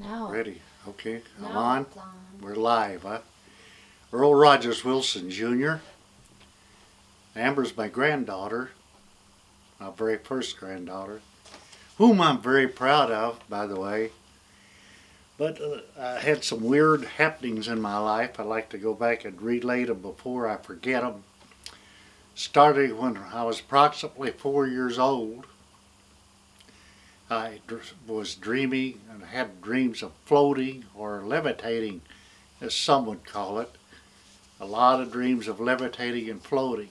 No. Ready? Okay. No, I'm on. it's on. We're live, huh? Earl R Wilson Jr. Amber's my granddaughter, my very first granddaughter, whom I'm very proud of, by the way. But I had some weird happenings in my life. I like to go back and relay them before I forget them. Starting when I was approximately 4 years old, I was dreaming and had dreams of floating or levitating, as some would call it. A lot of dreams of levitating and floating.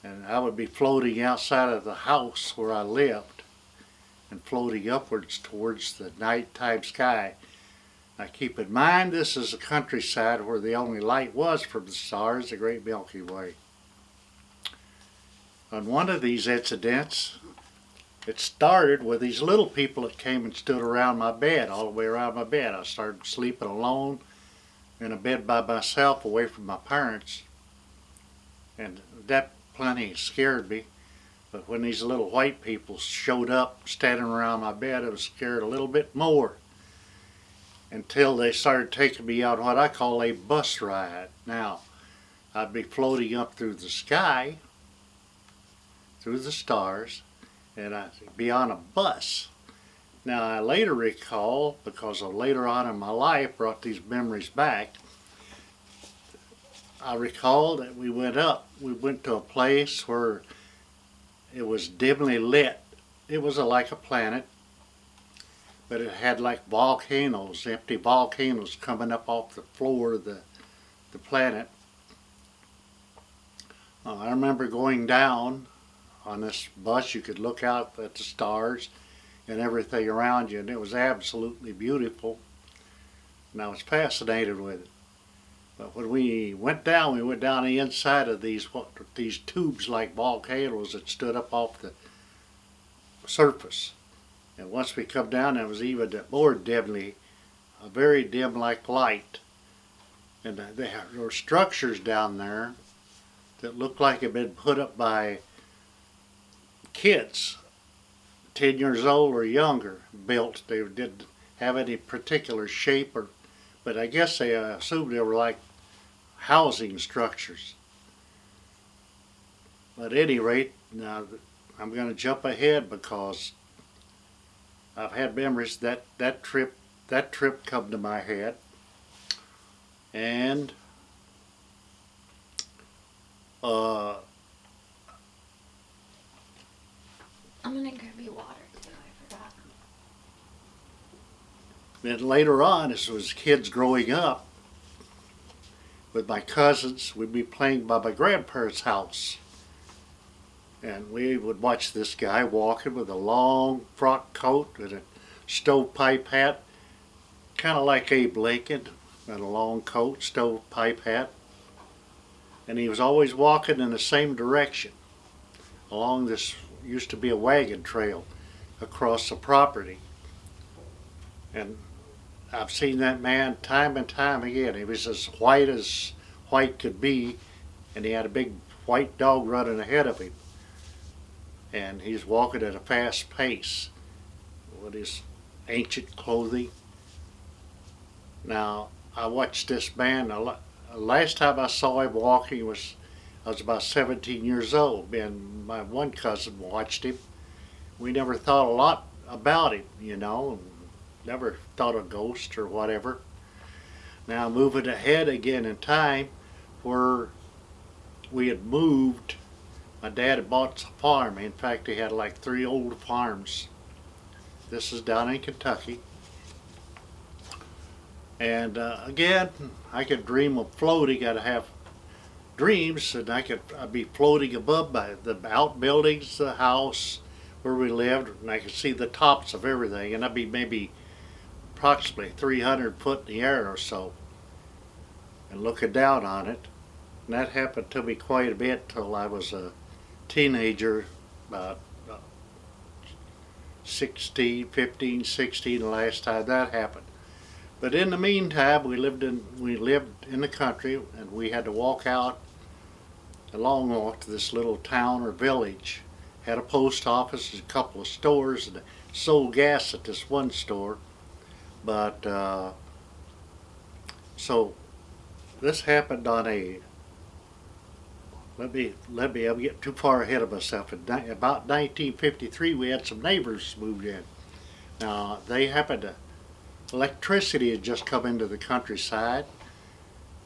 And I would be floating outside of the house where I lived and floating upwards towards the nighttime sky. Now keep in mind, this is a countryside where the only light was from the stars, the great Milky Way. On one of these incidents, it started with these little people that came and stood around my bed, all the way around my bed. I started sleeping alone in a bed by myself, away from my parents, and that plenty scared me. But when these little white people showed up standing around my bed, I was scared a little bit more, until they started taking me on what I call a bus ride. Now, I'd be floating up through the sky, through the stars, and I'd be on a bus. Now, I later recall, because of later on in my life brought these memories back, I recall that we went to a place where it was dimly lit. It was like a planet, but it had like volcanoes, empty volcanoes coming up off the floor of the planet. I remember going down on this bus. You could look out at the stars and everything around you, and it was absolutely beautiful, and I was fascinated with it. But when we went down the inside of these tubes like volcanoes that stood up off the surface. And once we come down, it was even more dimly, a very dim like light. And there were structures down there that looked like had been put up by kids, 10 years old or younger, built. They didn't have any particular shape, but I guess they assumed they were like housing structures. But at any rate, now I'm going to jump ahead because I've had memories that trip come to my head, and I'm gonna grab you water too. I forgot. then later on, as was kids growing up, with my cousins, we'd be playing by my grandparents' house. And we would watch this guy walking with a long frock coat and a stovepipe hat, kind of like Abe Lincoln, and a long coat, stovepipe hat. And he was always walking in the same direction along this, used to be a wagon trail across the property. And I've seen that man time and time again. He was as white could be, and he had a big white dog running ahead of him. And he's walking at a fast pace with his ancient clothing. Now, I watched this man, last time I saw him walking I was about 17 years old, and my one cousin watched him. We never thought a lot about him, never thought of ghosts or whatever. Now, moving ahead again in time, where we had moved, my dad had bought a farm. In fact, he had like 3 old farms. This is down in Kentucky. And again, I could dream of floating. I'd have dreams, and I'd be floating above by the outbuildings, the house where we lived, and I could see the tops of everything. And I'd be maybe approximately 300 foot in the air or so, and looking down on it. And that happened to me quite a bit till I was a teenager, about 15, 16, the last time that happened. But in the meantime, we lived in the country, and we had to walk out a long walk to this little town or village. Had a post office, a couple of stores, and sold gas at this one store. But so this happened on a. I'm getting too far ahead of myself. About 1953, we had some neighbors moved in. Now they happened to electricity had just come into the countryside,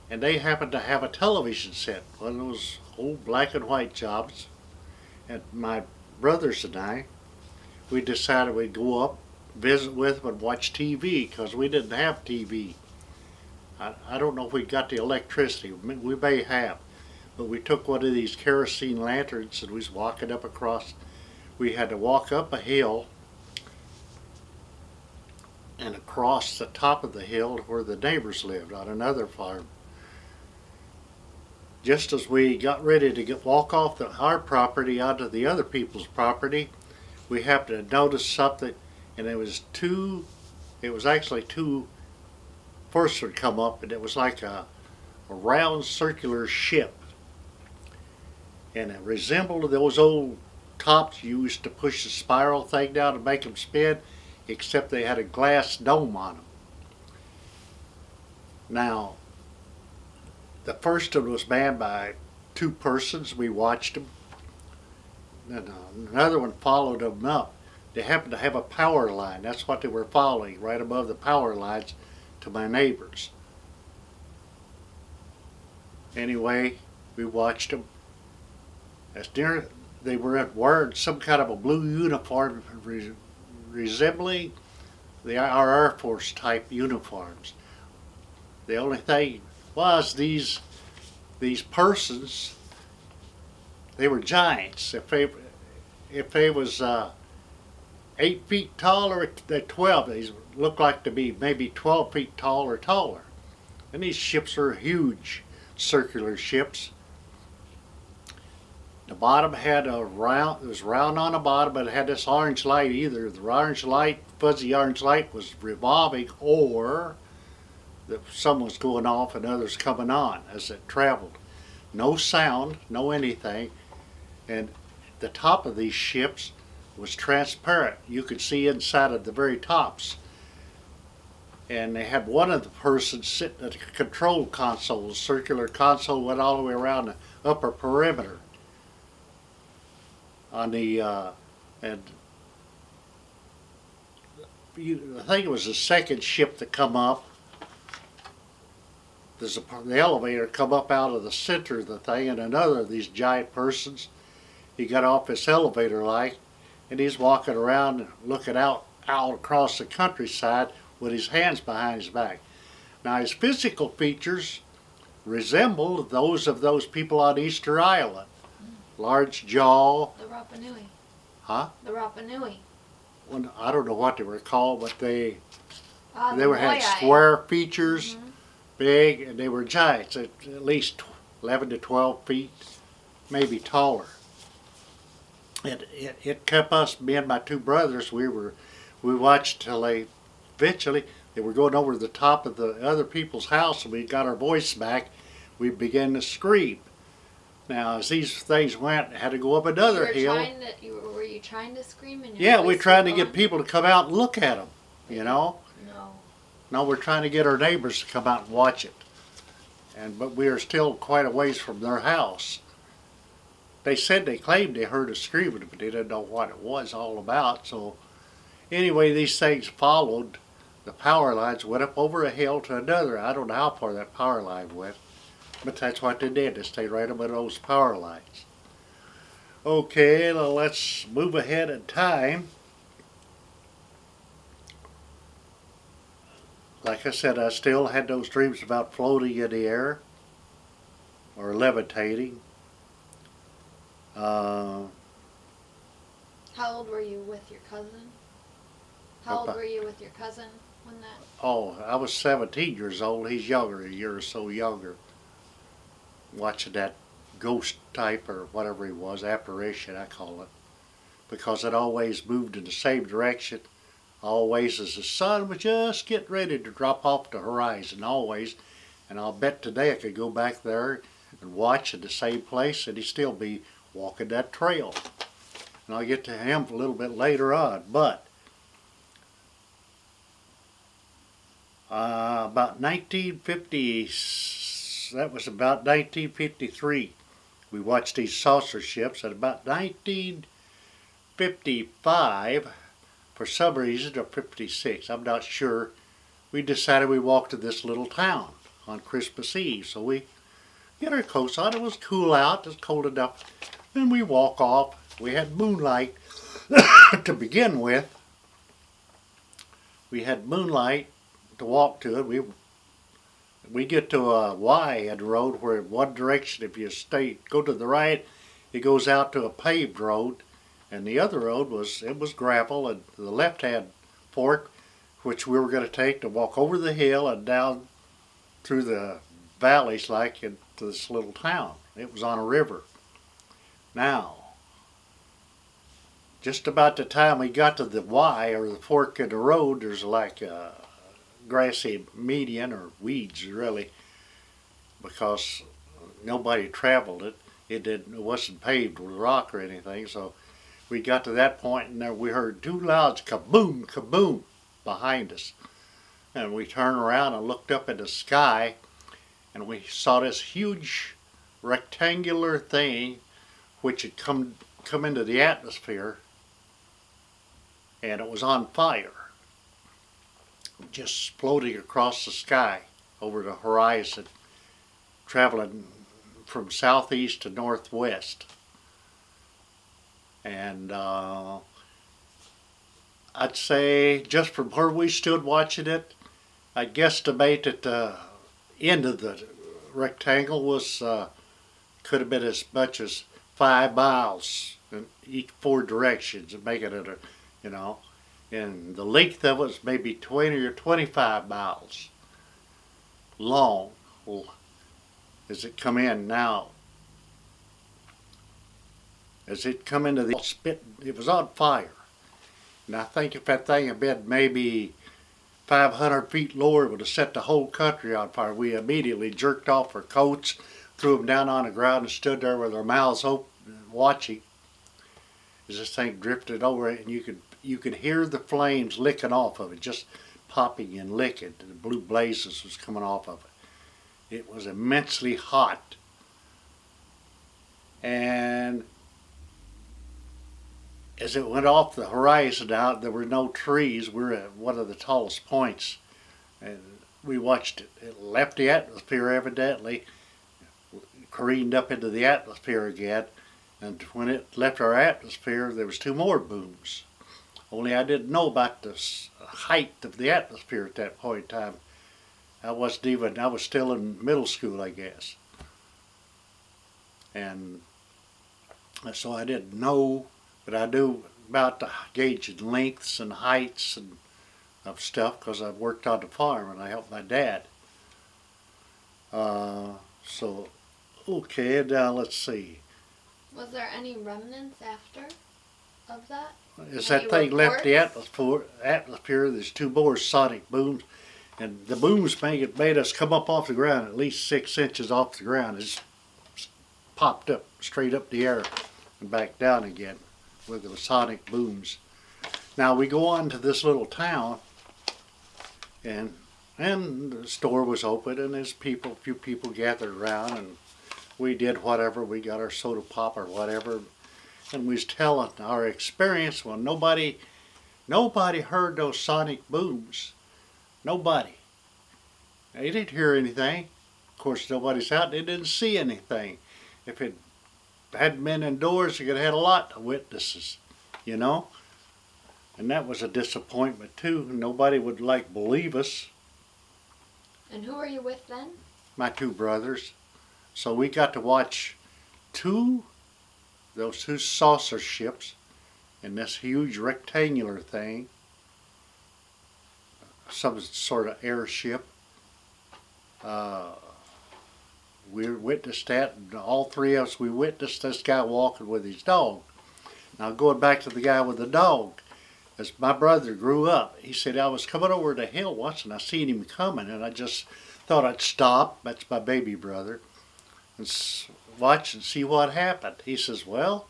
and they happened to have a television set, one of those old black and white jobs. And my brothers and I, we decided we'd go up, visit with them, and watch TV because we didn't have TV. I don't know if we got the electricity. We may have, but we took one of these kerosene lanterns and we was walking up across. We had to walk up a hill and across the top of the hill where the neighbors lived on another farm. Just as we got ready to walk off our property onto the other people's property, we happened to notice something, and it was actually two first would come up, and it was like a round circular ship, and it resembled those old tops you used to push the spiral thing down to make them spin, except they had a glass dome on them. Now, the first one was manned by two persons. We watched them, and another one followed them up. They happened to have a power line. That's what they were following, right above the power lines to my neighbors. Anyway, we watched them. They were wearing some kind of a blue uniform resembling our Air Force type uniforms. The only thing was these persons, they were giants. If they was 8 feet tall or 12, they looked like to be maybe 12 feet tall or taller. And these ships are huge, circular ships. The bottom had it was round on the bottom, but it had this orange light. Either the orange light, fuzzy orange light, was revolving, or the sun was going off and others coming on as it traveled. No sound, no anything. And the top of these ships was transparent. You could see inside of the very tops. And they had one of the persons sitting at the control console. The circular console went all the way around the upper perimeter. On the and I think it was the second ship that come up. The elevator come up out of the center of the thing, and another of these giant persons, he got off this elevator light, and he's walking around and looking out across the countryside with his hands behind his back. Now his physical features resembled those of those people on Easter Island. Large jaw. The Rapa Nui. Huh? The Rapa Nui. Well, I don't know what they were called, but they had Moai. square features, big, and they were giants, at least 11 to 12 feet, maybe taller. It kept us, me and my two brothers, we watched till they were going over the top of the other people's house, and we got our voice back. We began to scream. Now, as these things went, had to go up another hill. Were you trying to scream? And Yeah, we're trying to get people to come out and look at them, you know. No, we're trying to get our neighbors to come out and watch it. But we are still quite a ways from their house. They claimed they heard us screaming, but they didn't know what it was all about. So anyway, these things followed. The power lines went up over a hill to another. I don't know how far that power line went, but that's what they did. They stayed right above those power lines. Okay, now let's move ahead in time. Like I said, I still had those dreams about floating in the air or levitating. How old were you with your cousin? How old were you with your cousin when that? Oh, I was 17 years old. He's younger, a year or so younger. Watching that ghost type or whatever he was, apparition I call it, because it always moved in the same direction, always as the sun was just getting ready to drop off the horizon, always. And I'll bet today I could go back there and watch at the same place and he'd still be walking that trail. And I'll get to him a little bit later on, but About 1950, that was about 1953. We watched these saucer ships. At about 1955, for some reason, or 56, I'm not sure, we decided we walked to this little town on Christmas Eve. So we get our coats on. It was cool out. It was cold enough. Then we walk off. We had moonlight to begin with. We had moonlight to walk to it. We get to a Y in the road where in one direction, if you go to the right, it goes out to a paved road, and the other road was gravel, and the left-hand fork, which we were going to take to walk over the hill and down through the valleys like into this little town. It was on a river. Now, just about the time we got to the Y, or the fork in the road, there's like a grassy median, or weeds really, because nobody traveled it. It wasn't paved with rock or anything. So we got to that point, and there we heard two loud kaboom, kaboom behind us, and we turned around and looked up at the sky, and we saw this huge rectangular thing which had come into the atmosphere, and it was on fire, just floating across the sky over the horizon, traveling from southeast to northwest. And I'd say just from where we stood watching it, I'd guesstimate that the end of the rectangle was could have been as much as 5 miles in each 4 directions, and making it and the length of it was maybe 20 or 25 miles long. Well, as it come in now, as it come into the spit, it was on fire. And I think if that thing had been maybe 500 feet lower, it would have set the whole country on fire. We immediately jerked off our coats, threw them down on the ground, and stood there with our mouths open, watching as this thing drifted over it, and you could hear the flames licking off of it, just popping and licking. The blue blazes was coming off of it. It was immensely hot. And as it went off the horizon out, there were no trees. We were at one of the tallest points, and we watched it. It left the atmosphere evidently, careened up into the atmosphere again, and when it left our atmosphere, there was 2 more booms. Only I didn't know about the height of the atmosphere at that point in time. I was still in middle school, I guess. And so I didn't know, but I knew about the gauging lengths and heights and of stuff, because I worked on the farm and I helped my dad. So, okay, now let's see. Was there any remnants after of that? As that thing left the atmosphere, there's 2 more sonic booms, and the booms made us come up off the ground, at least 6 inches off the ground. It just popped up straight up the air and back down again with the sonic booms. Now we go on to this little town, and the store was open, and there's a few people gathered around, and we did whatever. We got our soda pop or whatever, and we was telling our experience. Well, nobody heard those sonic booms. Nobody. They didn't hear anything. Of course, nobody's out. They didn't see anything. If it hadn't been indoors, you could have had a lot of witnesses, And that was a disappointment too. Nobody would believe us. And who were you with then? My 2 brothers. So we got to watch those 2 saucer ships in this huge rectangular thing, some sort of airship. We witnessed that, and all 3 of us, we witnessed this guy walking with his dog. Now going back to the guy with the dog, as my brother grew up, he said, I was coming over the hill once and I seen him coming, and I just thought I'd stop, that's my baby brother, and watch and see what happened. He says, well,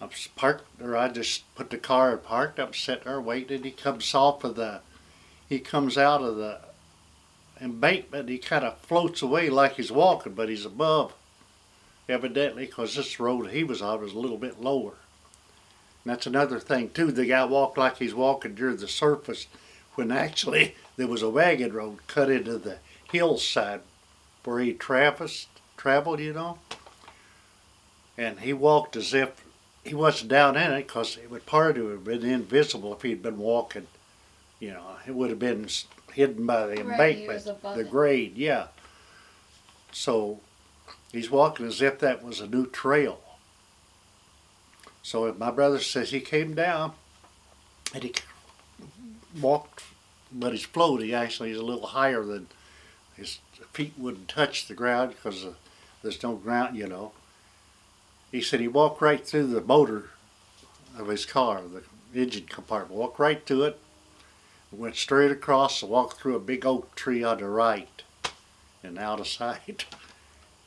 I just put the car and parked. I'm sitting there waiting, and he comes out of the embankment. He kind of floats away like he's walking, but he's above, evidently, because this road he was on was a little bit lower. And that's another thing, too. The guy walked like he's walking near the surface when actually there was a wagon road cut into the hillside where he traveled, you know. And he walked as if he wasn't down in it, because it would part of it would have been invisible if he'd been walking. You know, it would have been hidden by the embankment, the grade, yeah. So he's walking as if that was a new trail. So my brother says he came down and he walked, but he's floating. Actually, he's a little higher than his feet wouldn't touch the ground because there's no ground, you know. He said he walked right through the motor of his car, the engine compartment, walked right to it, went straight across and walked through a big oak tree on the right and out of sight.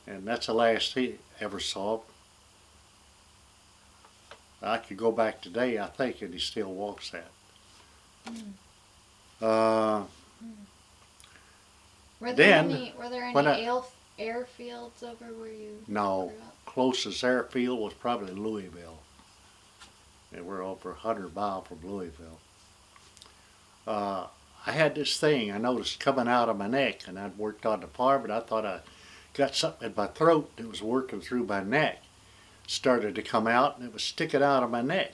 And that's the last he ever saw. I could go back today, I think, and he still walks that. Were there any airfields over where you No. grew up? Closest airfield was probably Louisville. And we're over 100 miles from Louisville. I had this thing I noticed coming out of my neck, and I'd worked on the farm, and I thought I got something in my throat that was working through my neck. Started to come out, and it was sticking out of my neck.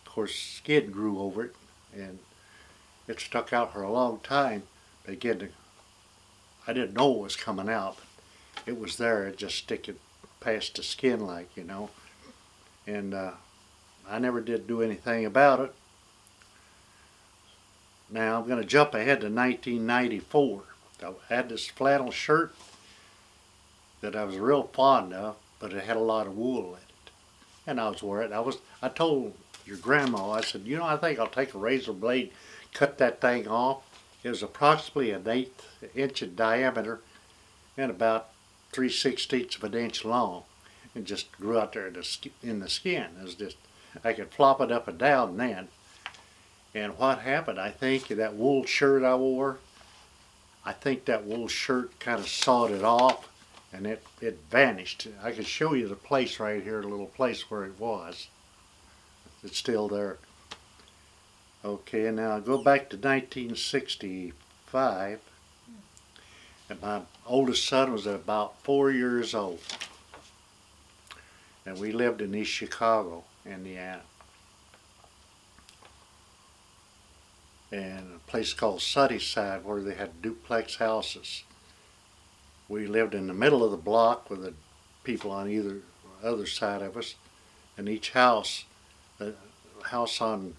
Of course, skin grew over it, and it stuck out for a long time. But again, I didn't know it was coming out, but it was there. It just sticking past the skin, like, you know. And I never did do anything about it. Now I'm going to jump ahead to 1994. I had this flannel shirt that I was real fond of, but it had a lot of wool in it. And I was wearing it. I told your grandma, I said, you know, I think I'll take a razor blade, cut that thing off. It was approximately 1/8 inch in diameter and about 3/16 of an inch long. It just grew out there in the skin. It was just, I could flop it up and down then. And what happened, I think, that wool shirt I wore, I think that wool shirt kind of sawed it off, and it vanished. I could show you the place right here, the little place where it was. It's still there. Okay, and now I'll go back to 1965, and my oldest son was about 4 years old. And we lived in East Chicago, Indiana. And a place called Sunnyside, where they had duplex houses. We lived in the middle of the block with the people on either other side of us, and each house, the house on,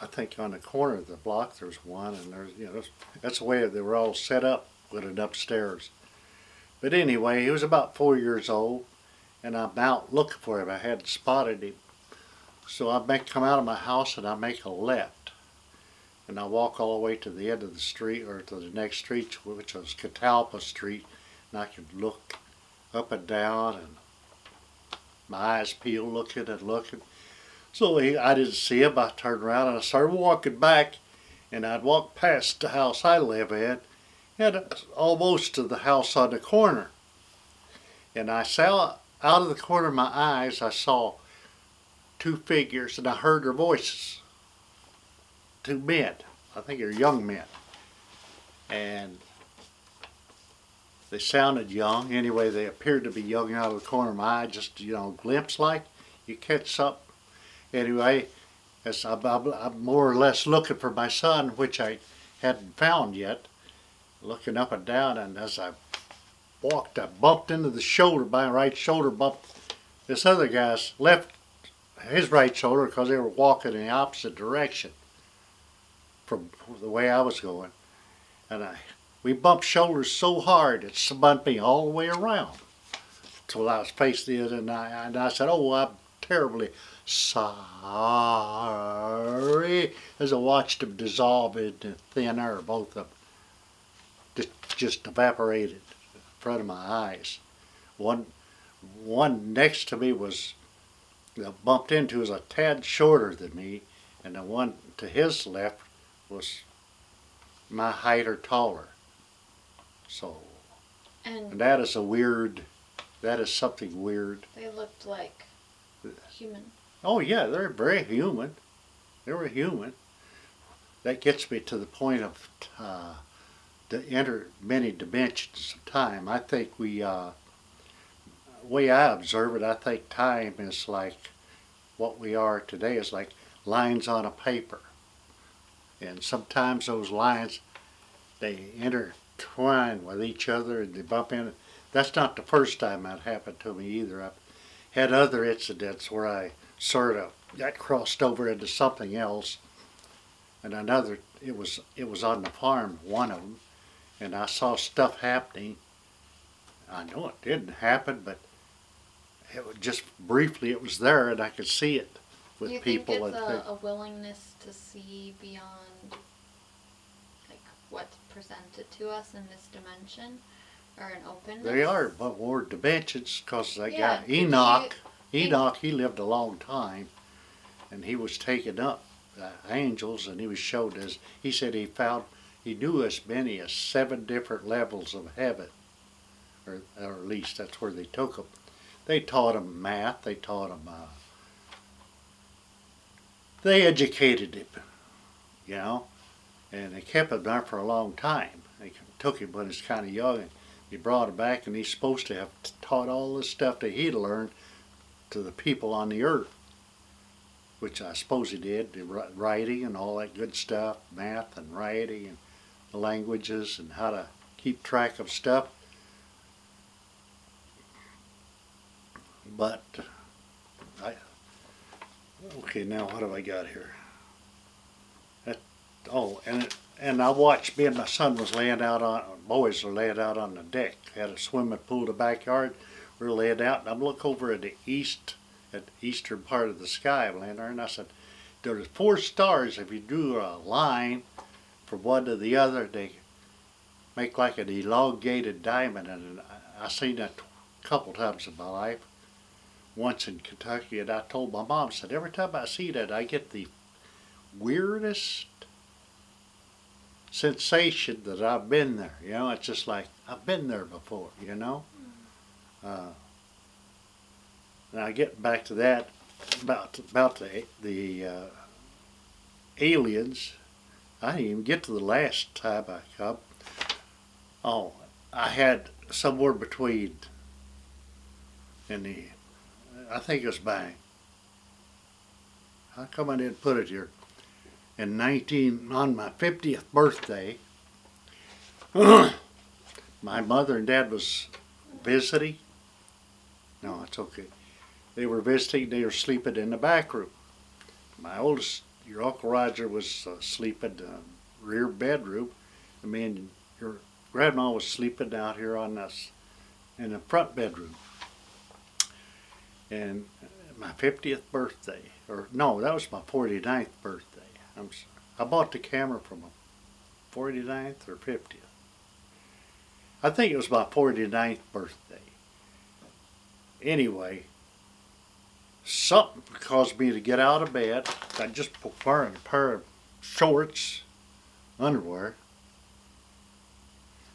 I think on the corner of the block there's one, and there's, you know, that's the way they were all set up with it upstairs. But anyway, he was about 4 years old, and I'm out looking for him. I hadn't spotted him. So I come out of my house and I make a left. And I walk all the way to the end of the street, or to the next street, which was Catalpa Street. And I could look up and down, and my eyes peeled, looking and looking. So I didn't see him. I turned around and I started walking back. And I'd walk past the house I live in, and almost to the house on the corner. And I saw, out of the corner of my eyes, I saw 2 figures, and I heard their voices. 2 men. I think they're young men. And they sounded young. Anyway, they appeared to be young out of the corner of my eye, just, you know, glimpse like. You catch something. Anyway, as I'm more or less looking for my son, which I hadn't found yet, looking up and down, and as I walked, I bumped into the shoulder, my right shoulder bumped this other guy's his right shoulder, because they were walking in the opposite direction from the way I was going. And we bumped shoulders so hard it spun me all the way around till I was facing the other, and I said, "Oh, I'm terribly sorry," as I watched them dissolve into thin air, both of them just evaporated in front of my eyes. One next to me was, bumped into, was a tad shorter than me, and the one to his left was my height or taller. So, And and that is something weird. they looked like human. Oh yeah, they're very human. They were human. That gets me to the point of the many dimensions of time. I think way I observe it, I think time is like what we are today is like lines on a paper. And sometimes those lines, they intertwine with each other and they bump in. That's not the first time that happened to me either. I've had other incidents where I sort of got crossed over into something else. And another, it was on the farm, one of them, and I saw stuff happening. I know it didn't happen, but it was just briefly it was there and I could see it with Do you people. think it's a willingness to see beyond like what's presented to us in this dimension, or an openness? They are, but more dimensions, because I Yeah, got could Enoch. you- Enoch, he lived a long time, and he was taken up angels, and he was showed as he said he knew as many as 7 different levels of heaven, or at least that's where they took him. They taught him math. They taught him. They educated him, you know, and they kept him there for a long time. They took him when he was kind of young, and he brought him back, and he's supposed to have taught all this stuff that he'd learned to the people on the earth, which I suppose he did, the writing and all that good stuff, math and writing and the languages and how to keep track of stuff. But okay, now what have I got here? And I watched, me and my son was laying out on, boys were laying out on the deck, had a swimming pool in the backyard. We were laying out, and I'm looking over at the eastern part of the sky. I'm laying there, and I said, there's 4 stars. If you drew a line from one to the other, they make like an elongated diamond. And I seen that a couple times in my life. Once in Kentucky, and I told my mom, said, every time I see that, I get the weirdest sensation that I've been there. You know, it's just like I've been there before, you know. Now getting back to that about the aliens, I didn't even get to the last time I come. Oh, I had somewhere between I think it was bang. How come I didn't put it here? On my 50th birthday, my mother and dad was visiting. No, it's okay. They were visiting. They were sleeping in the back room. My oldest, your Uncle Roger, was sleeping in the rear bedroom. And me and your grandma was sleeping out here on us in the front bedroom. And my 50th birthday, or no, that was my 49th birthday. I bought the camera from a 49th or 50th. I think it was my 49th birthday. Anyway, something caused me to get out of bed. I just wearing a pair of shorts, underwear.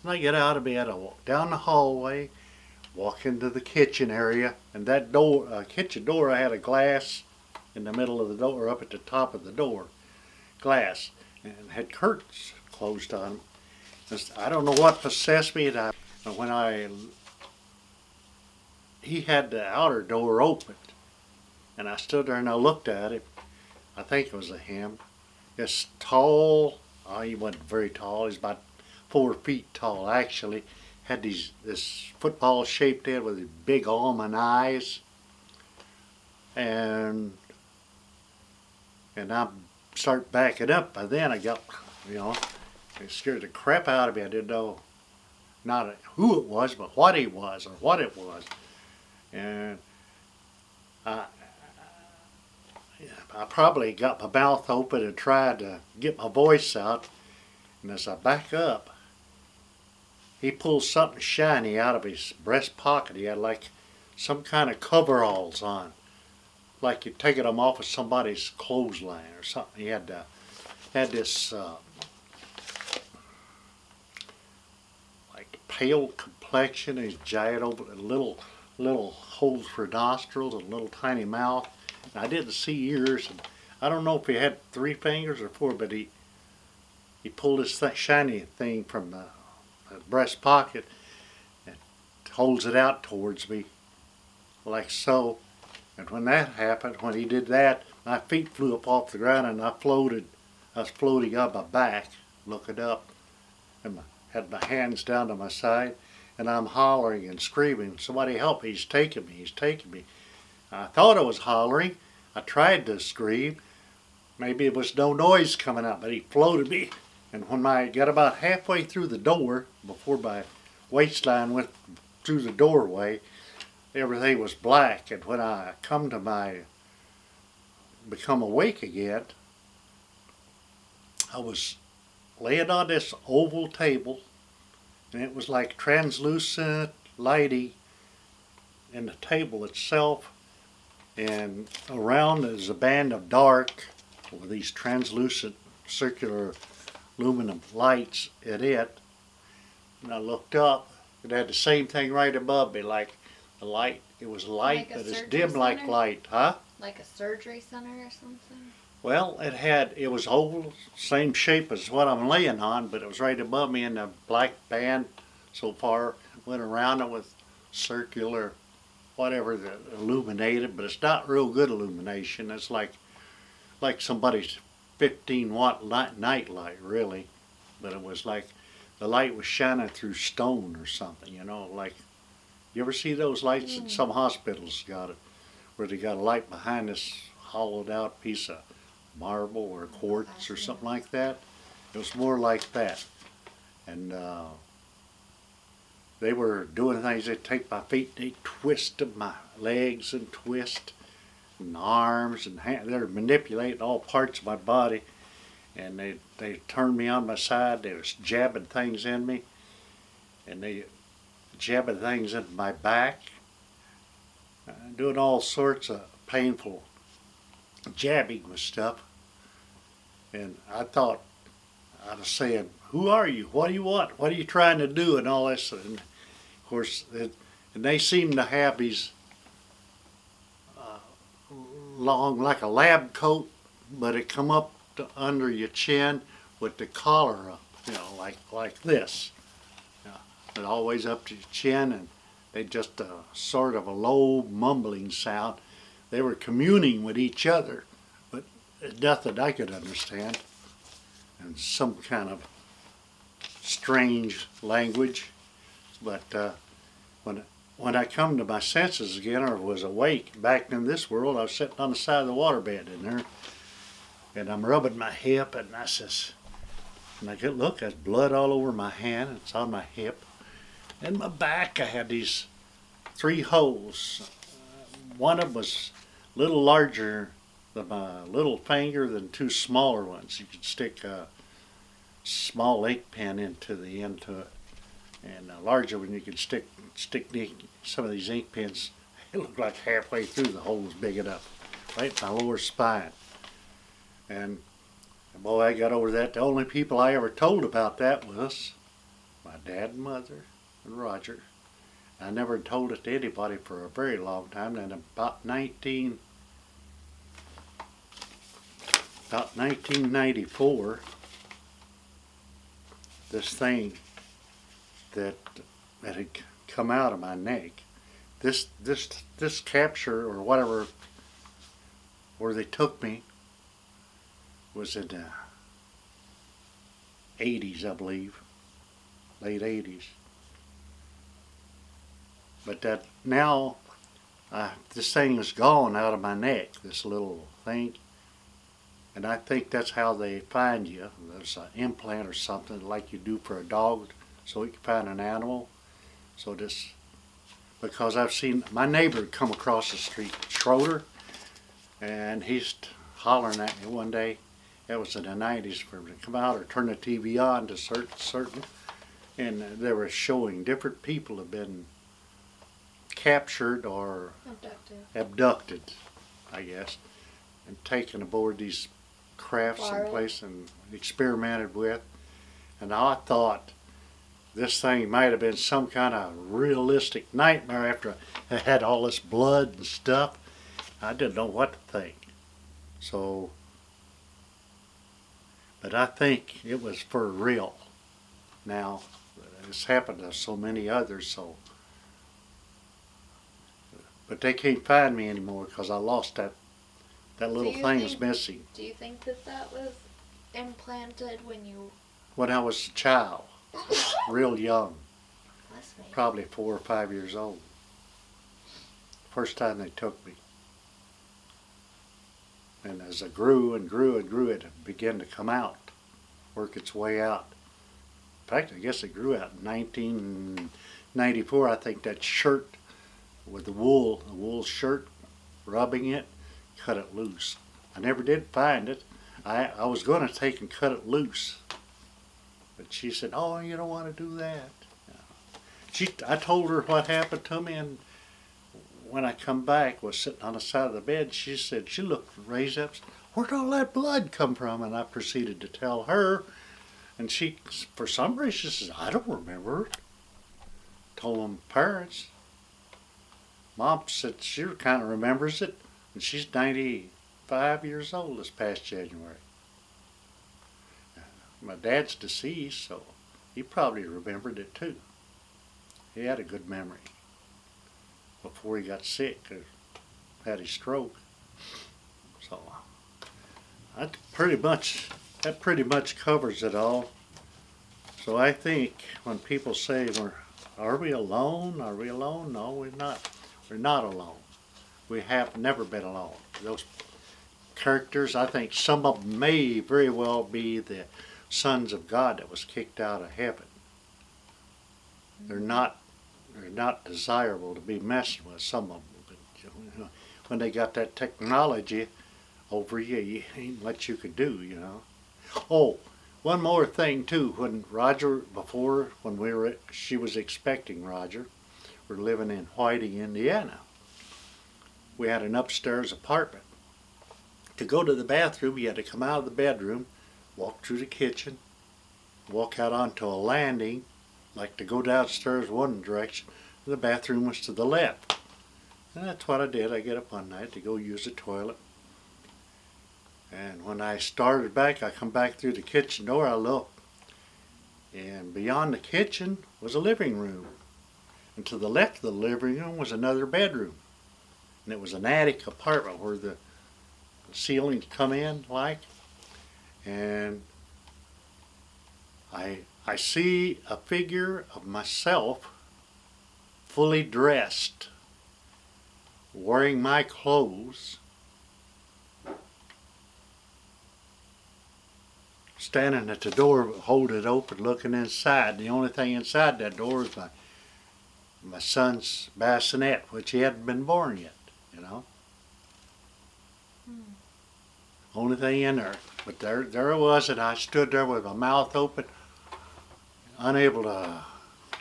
And I get out of bed, I walk down the hallway, walk into the kitchen area, and that door, kitchen door, I had a glass in the middle of the door, up at the top of the door, glass, and had curtains closed on them. I don't know what possessed me. He had the outer door open, and I stood there and I looked at him. I think it was him. This tall, he wasn't very tall. He's about 4 feet tall actually. Had this football-shaped head with big almond eyes, and I start backing up. By then I got, it scared the crap out of me. I didn't know not who it was, but what he was or what it was. And I probably got my mouth open and tried to get my voice out. And as I back up, he pulls something shiny out of his breast pocket. He had like some kind of coveralls on, like you're taking them off of somebody's clothesline or something. He had this pale complexion. He's giant, over little holes for nostrils and little tiny mouth. And I didn't see ears. And I don't know if he had 3 fingers or 4, but he pulled this shiny thing from the breast pocket and holds it out towards me like so. And when that happened, when he did that, my feet flew up off the ground and I was floating on my back, looking up, and had my hands down to my side, and I'm hollering and screaming, "Somebody help me, he's taking me, he's taking me." I thought I was hollering. I tried to scream. Maybe it was no noise coming out, but he floated me. And when I got about halfway through the door, before my waistline went through the doorway, everything was black. And when I become awake again, I was laying on this oval table, and it was like translucent lighting in the table itself, and around is a band of dark with these translucent circular aluminum lights at it. And I looked up, it had the same thing right above me, like a light. It was light, Like a but it's surgery dim like center? light, huh? Like a surgery center or something? Well, it was oval, same shape as what I'm laying on, but it was right above me, and the black band so far went around it with circular, whatever, that illuminated, but it's not real good illumination. It's like somebody's 15-watt night light, really. But it was like the light was shining through stone or something, like, you ever see those lights in some hospitals got it, where they got a light behind this hollowed out piece of marble or quartz or something like that? It was more like that. And they were doing things. They'd take my feet, they'd twist my legs and twist, and arms and hands. They were manipulating all parts of my body, and they turned me on my side. They was jabbing things in me, and they jabbing things into my back, doing all sorts of painful jabbing with stuff. And I thought, I was saying, "Who are you? What do you want? What are you trying to do?" and all this. And of course, and they seemed to have these long, like a lab coat, but it come up to under your chin with the collar up, like this. And always up to your chin, and they just sort of a low mumbling sound. They were communing with each other, but nothing I could understand, and some kind of strange language. But when I come to my senses again, or was awake back in this world, I was sitting on the side of the waterbed in there, and I'm rubbing my hip, and I says, and I could look, there's blood all over my hand. It's on my hip. In my back, I had these 3 holes. One of them was a little larger than my little finger than 2 smaller ones. You could stick a small ink pen into it, and a larger one you could stick some of these ink pens. It looked like halfway through the hole was big enough, right in my lower spine. And boy, I got over that. The only people I ever told about that was my dad and mother and Roger. I never told it to anybody for a very long time. Then about 1994, this thing that had come out of my neck, this capture or whatever, where they took me, was in the 80s, I believe, late 80s. But that now, this thing is gone out of my neck, this little thing. And I think that's how they find you. There's an implant or something like you do for a dog so you can find an animal. So this, because I've seen my neighbor come across the street, Schroeder, and he's hollering at me one day. It was in the 90s for him to come out or turn the TV on to certain, and they were showing different people have been captured or abducted, I guess, and taken aboard these crafts someplace and experimented with. And I thought this thing might have been some kind of realistic nightmare after I had all this blood and stuff. I didn't know what to think. So, but I think it was for real. Now, it's happened to so many others, so. But they can't find me anymore because I lost that little thing is missing. Do you think that was implanted when I was a child, real young, me. probably 4 or 5 years old. First time they took me. And as I grew and grew and grew, it began to come out, work its way out. In fact, I guess it grew out in 1994. I think that shirt with the wool shirt, rubbing it, cut it loose. I never did find it. I was going to take and cut it loose. But she said, "Oh, you don't want to do that." I told her what happened to me, and when I come back, was sitting on the side of the bed. She said, she looked raised up, "Where'd all that blood come from?" And I proceeded to tell her, and she, for some reason, says, "I don't remember it." Told them parents. Mom said she kind of remembers it, and she's 95 years old this past January. My dad's deceased, so he probably remembered it too. He had a good memory before he got sick or had his stroke. So that pretty much covers it all. So I think when people say, "Are we alone? Are we alone?" No, we're not. We're not alone. We have never been alone. Those characters, I think some of them may very well be the sons of God that was kicked out of heaven. They're not desirable to be messing with, some of them. But, when they got that technology over you, ain't much you could do, Oh, one more thing too. When she was expecting Roger, we're living in Whiting, Indiana. We had an upstairs apartment. To go to the bathroom, you had to come out of the bedroom, walk through the kitchen, walk out onto a landing, like to go downstairs one direction, and the bathroom was to the left. And that's what I did. I get up one night to go use the toilet. And when I started back, I come back through the kitchen door, I looked. And beyond the kitchen was a living room. And to the left of the living room was another bedroom. And it was an attic apartment where the ceilings come in like. And I see a figure of myself fully dressed, wearing my clothes, standing at the door, holding it open, looking inside. The only thing inside that door is my son's bassinet, which he hadn't been born yet, Only thing in there. But there it was, and I stood there with my mouth open, unable to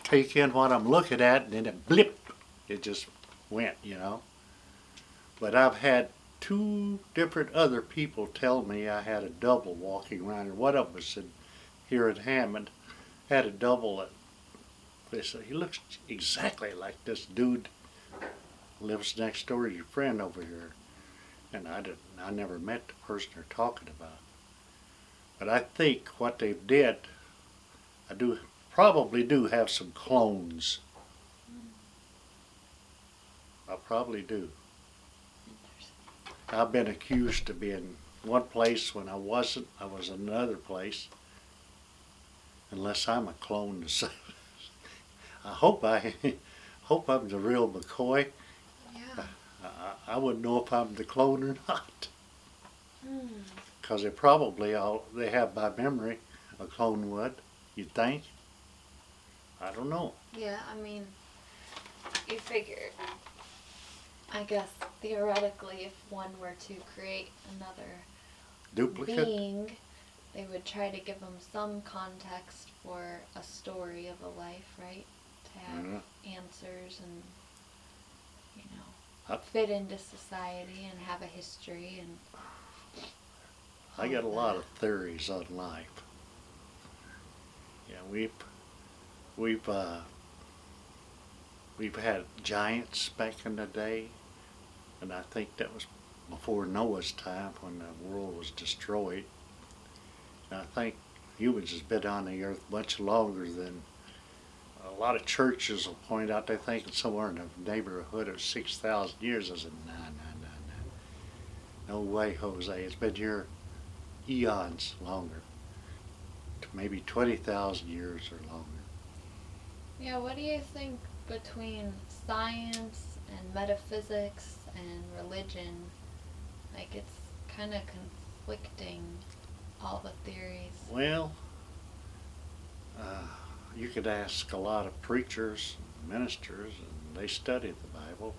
take in what I'm looking at, and then it blipped. It just went, But I've had 2 different other people tell me I had a double walking around, and one of them said here in Hammond had a double that they said he looks exactly like this dude lives next door to your friend over here. And I never met the person they're talking about. But I think what they did, I probably do have some clones. I probably do. I've been accused of being one place when I wasn't. I was in another place. Unless I'm a clone. I hope I'm the real McCoy. Yeah. I wouldn't know if I'm the clone or not. Because they have by memory, a clone would, you'd think. I don't know. Yeah, I mean, you figure, I guess, theoretically, if one were to create another Duplicate? being, they would try to give them some context for a story of a life, right? To have answers and, fit into society and have a history and I got a lot of theories on life. Yeah, We've we've had giants back in the day, and I think that was before Noah's time when the world was destroyed. And I think humans has been on the earth much longer than a lot of churches will point out. They think it's somewhere in the neighborhood of 6,000 years. I said, no way, Jose. It's been here eons longer, maybe 20,000 years or longer. Yeah, what do you think between science and metaphysics and religion? Like, it's kind of conflicting, all the theories. Well, you could ask a lot of preachers, ministers, and they study the Bible,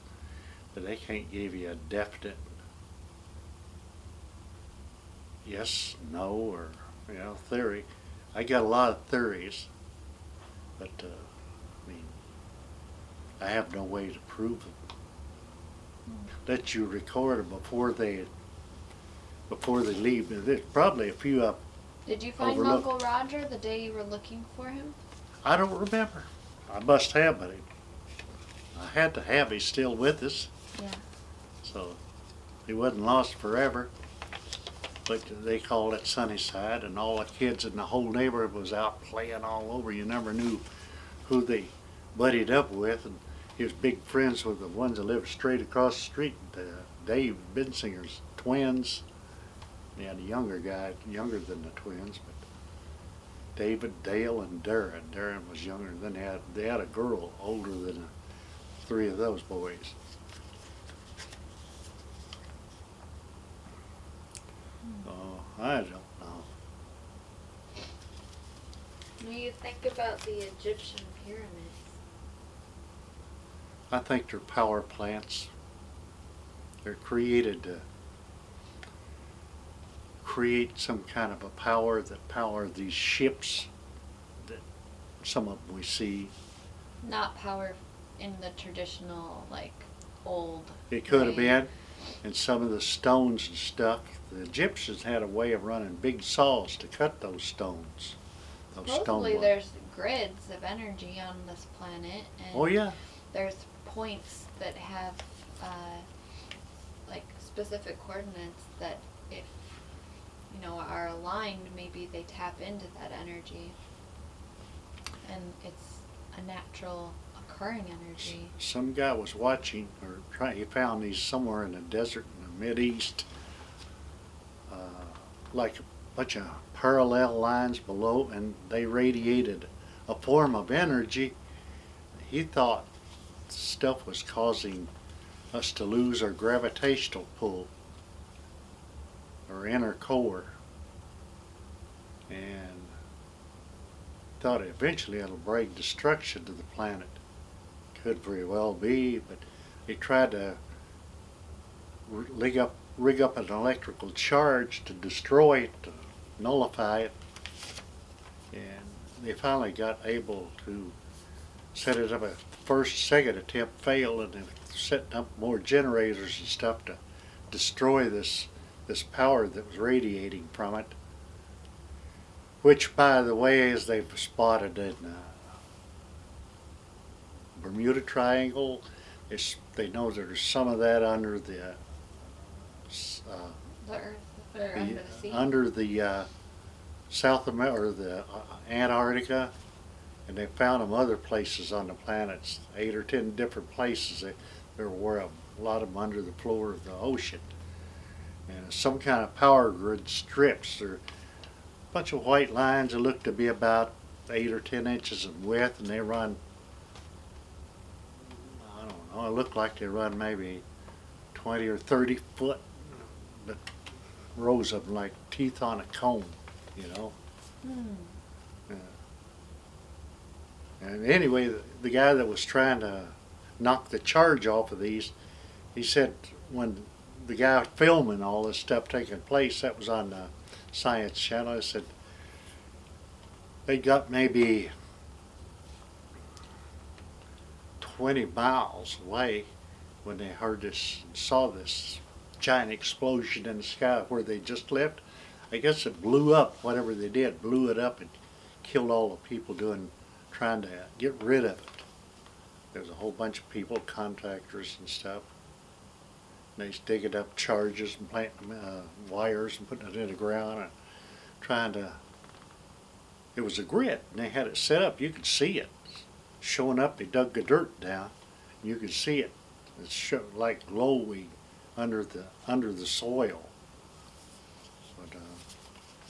but they can't give you a definite yes, no, or theory. I got a lot of theories, but I mean, I have no way to prove them. Let you record them before they leave. There's probably a few up. Did you find Uncle Roger the day you were looking for him? I don't remember. I must have, but I had to have. He's still with us. Yeah. So he wasn't lost forever. But they called it Sunnyside, and all the kids in the whole neighborhood was out playing all over. You never knew who they buddied up with, and he was big friends with the ones that lived straight across the street. Dave Bensinger's twins. He had a younger guy, younger than the twins, but David, Dale, and Darren. Darren was younger. Then they had a girl older than the three of those boys. I don't know. What do you think about the Egyptian pyramids? I think they're power plants. They're created to create some kind of a power that power these ships that some of them we see. Not power in the traditional, like, old It could have way. been. And some of the stones and stuff, the Egyptians had a way of running big saws to cut those stones. Supposedly there's grids of energy on this planet, and Oh yeah. there's points that have like specific coordinates that if are aligned, maybe they tap into that energy, and it's a natural occurring energy. Some guy was watching, he found these somewhere in the desert in the Mideast, like a bunch of parallel lines below, and they radiated a form of energy. He thought stuff was causing us to lose our gravitational pull, our inner core, and thought eventually it'll bring destruction to the planet. Could very well be, but they tried to rig up an electrical charge to destroy it, to nullify it, and they finally got able to set it up. A second attempt failed, and they're setting up more generators and stuff to destroy this power that was radiating from it. Which, by the way, as they've spotted in Bermuda Triangle, they know there's some of that under the Earth, or under the sea. under the South America or the Antarctica, and they found them other places on the planet, 8 or 10 different places. There were a lot of them under the floor of the ocean, and some kind of power grid strips. They're a bunch of white lines that look to be about 8 or 10 inches in width, and they run, I don't know, it looked like they run maybe 20 or 30 foot, but rows of them like teeth on a comb, And anyway, the guy that was trying to knock the charge off of these, he said when the guy filming all this stuff taking place, that was on the Science Channel, he said they got maybe 20 miles away when they saw this giant explosion in the sky where they just left. I guess it blew up, whatever they did, blew it up and killed all the people doing trying to get rid of it. There's a whole bunch of people, contractors and stuff. And they's digging up charges and planting wires and putting it in the ground and trying to. It was a grid, and they had it set up. You could see it showing up. They dug the dirt down, and you could see it. It's like glowing under the soil. But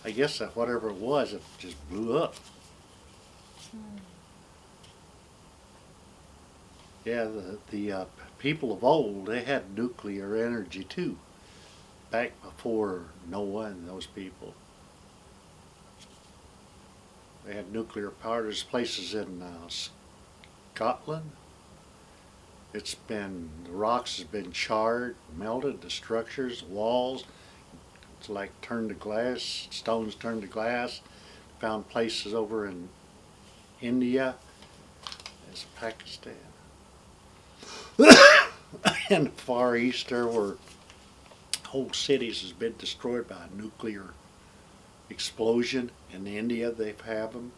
I guess that whatever it was, it just blew up. Yeah, the people of old, they had nuclear energy too, back before Noah and those people. They had nuclear power. There's places in Scotland. The rocks has been charred, melted, the structures, walls. It's like turned to glass, stones turned to glass. Found places over in India, there's Pakistan. In the Far East there were whole cities has been destroyed by a nuclear explosion. In India they have them.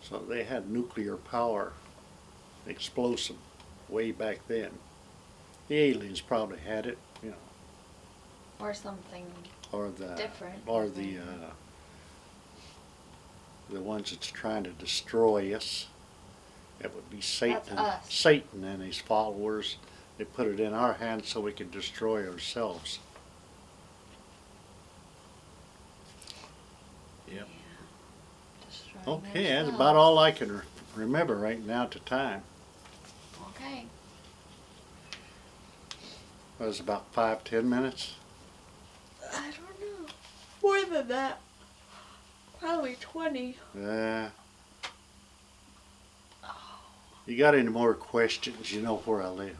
So they had nuclear power, explosive, way back then. The aliens probably had it, you know. Or something Or different. Or the ones that's trying to destroy us. It would be Satan. That's us. Satan and his followers. They put it in our hands so we can destroy ourselves. Yep. Destroying Okay, that's ourselves. about all I can remember right now at the time. Okay. It was about 5-10 minutes. I don't know. More than that. Probably 20. Yeah. You got any more questions? You know where I live.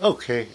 Okay,